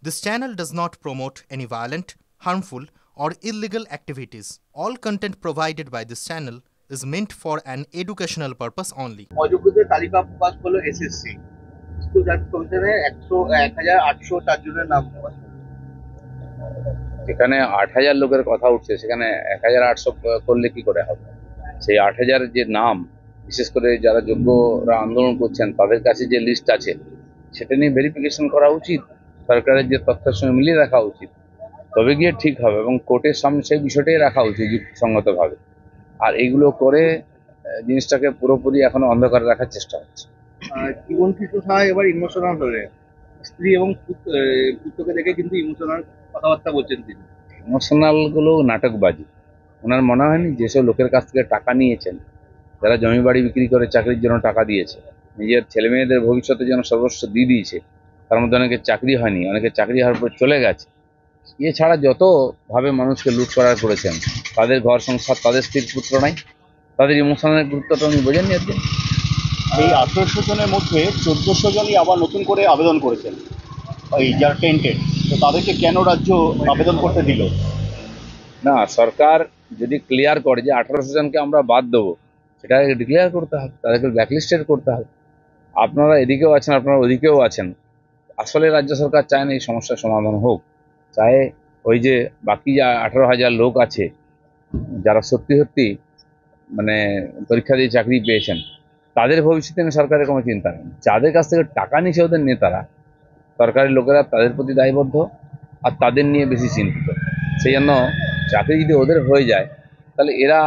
This channel does not promote any violent, harmful, or illegal activities. All content provided by this channel is meant for an educational purpose only. অযোগ্যদের তালিকা প্রকাশ করলো SSC. School service কমিশনে 1804 জনের নাম প্রকাশ করলো। যেখানে 8,000 লোকের কথা উঠছে সেখানে 1,800 করলে কি করে হবে? সেই 8,000 যে নাম, বিশেষ করে যারা যোগ্যরা আন্দোলন করছেন তাদের কাছে যে লিস্ট আছে সেটা নিয়ে ভেরিফিকেশন করা উচিত, সরকারের যে তথ্যের সঙ্গে মিলিয়ে রাখা উচিত, তবে গিয়ে ঠিক হবে এবং কোর্টের সামনে সেই বিষয়টাই রাখা উচিত যুক্তিসঙ্গতভাবে। আর এইগুলো করে জিনিসটাকে পুরোপুরি এখনো অন্ধকারে রাখার চেষ্টা হচ্ছে। জীবন কৃষ্ণ সাহা এবার ইমোশনাল হলেন, স্ত্রী এবং পুত্রকে দেখে কিন্তু ইমোশনাল কথাবার্তা বলছেন তিনি। ইমোশনাল গুলো নাটকবাজি। ওনার মনে হয়নি যেসব লোকের কাছ থেকে টাকা নিয়েছেন, যারা জমি বাড়ি বিক্রি করে চাকরির জন্য টাকা দিয়েছে, নিজের ছেলে মেয়েদের ভবিষ্যতের জন্য সর্বস্ব দিয়ে দিয়েছে, তার মধ্যে অনেকের চাকরি হয়নি, অনেকের চাকরি হওয়ার পর চলে গেছে, এছাড়া যতভাবে মানুষকে লুট করার করেছেন, তাদের ঘর সংসার, তাদের স্ত্রীর পুত্র নাই, তাদের ইমোশনালের গুরুত্বটা উনি বোঝেননি একদিন। এই 1800 জনের মধ্যে 1400 জনই আবার নতুন করে আবেদন করেছেন, এই যারা টেন্টেড, তো তাদেরকে কেন রাজ্য আবেদন করতে দিল? না, সরকার যদি ক্লিয়ার করে যে 1800 জনকে আমরা বাদ দেবো, সেটা ডিক্লেয়ার করতে হবে, তাদেরকে ব্ল্যাকলিস্টেড করতে হবে। আপনারা এদিকেও আছেন, আপনারা ওদিকেও আছেন। আসলে রাজ্য সরকার চায় না এই সমস্যার সমাধান হোক, চায় ওই যে বাকি যা 18,000 লোক আছে যারা সত্যি সত্যি মানে পরীক্ষা দিয়ে চাকরি পেয়েছেন, তাদের ভবিষ্যতে নিয়ে সরকারের কোনো চিন্তা নেই। যাদের কাছ থেকে টাকা নিচ্ছে ওদের নেতারা, সরকারের লোকেরা তাদের প্রতি দায়বদ্ধ আর তাদের নিয়ে বেশি চিন্তিত। সেই জন্য চাকরি যদি ওদের হয়ে যায় তাহলে এরা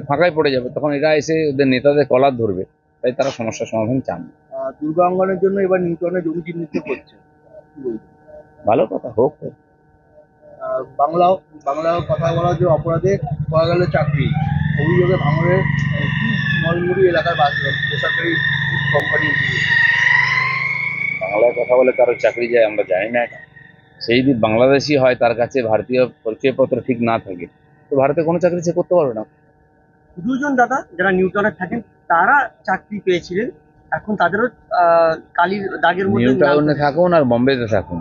ফাঁকায় পড়ে যাবে, তখন এরা এসে ওদের নেতাদের কলার ধরবে, তাই তারা সমস্যার সমাধান চান। দুর্গাঙ্গনের জন্য এবার নিউটনের জমি চিহ্নিত করছে, ভালো কথা, হোক। বাংলাও কথা বলার যে অপরাধে পাওয়া গেল চাকরি, অভিযোগে ভাঙড়ের মলমুড়ি এলাকার বেসরকারি কোম্পানি। বাংলায় কথা বলে কারো চাকরি যায় আমরা জানি না। সেই যদি বাংলাদেশি হয়, তার কাছে ভারতীয় পরিচয়পত্র ঠিক না থাকে, তো ভারতে কোনো চাকরি সে করতে পারবে না। দুজন দাদা যারা নিউটনে থাকেন তারা চাকরি পেয়েছিলেন, এখন তাদেরও কালির দাগের মধ্যে নিউটাউনে থাকুন আর বোম্বেতে থাকুন,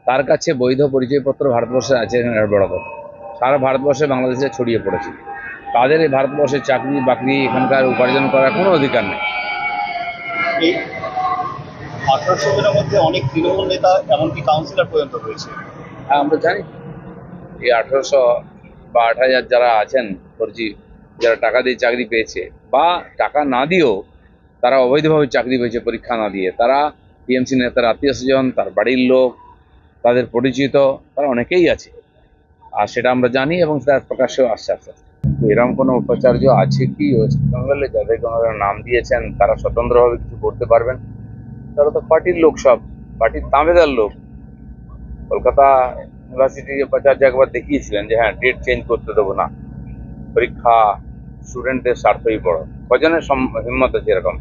তার কাছে বৈধ পরিচয়পত্র ভারতবর্ষে আছে, বড় কথা। সারা ভারতবর্ষে বাংলাদেশে ছড়িয়ে পড়েছে, তাদের এই ভারতবর্ষে চাকরি বাকরি এখানকার উপার্জন করার কোনো অধিকার নেই। এই 1800 জনের মধ্যে অনেক তৃণমূল নেতা, এমনকি কাউন্সিলর পর্যন্ত রয়েছে। হ্যাঁ, আমরা জানি এই 1800 বা 8,000 যারা আছেন ফর্জি, যারা টাকা দিয়ে চাকরি পেয়েছে বা টাকা না দিয়েও তারা অবৈধভাবে চাকরি পেয়েছে পরীক্ষা না দিয়ে, তারা টিএমসি নেতার আত্মীয় স্বজন, তার বাড়ির লোক, তাদের পরিচিত, তারা অনেকেই আছে, আর সেটা আমরা জানি এবং সেটা প্রকাশ্যেও আসছে আস্তে আস্তে। কিন্তু এরকম কোনো উপাচার্য আছে কি ওয়েস্ট বেঙ্গলে যাদেরকে ওনারা নাম দিয়েছেন তারা স্বতন্ত্রভাবে কিছু করতে পারবেন? তারা তো পার্টির লোক, সব পার্টির তাঁবেদার লোক। কলকাতা ইউনিভার্সিটি উপাচার্য একবার দেখিয়েছিলেন যে হ্যাঁ, ডেট চেঞ্জ করতে দেবো না, পরীক্ষা স্টুডেন্টদের স্বার্থই বড়। কজনের হিম্মত আছে এরকম?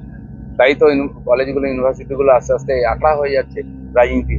তাই তো কলেজগুলো, ইউনিভার্সিটিগুলো আস্তে আস্তে আকড়া হয়ে যাচ্ছে রাজনীতি।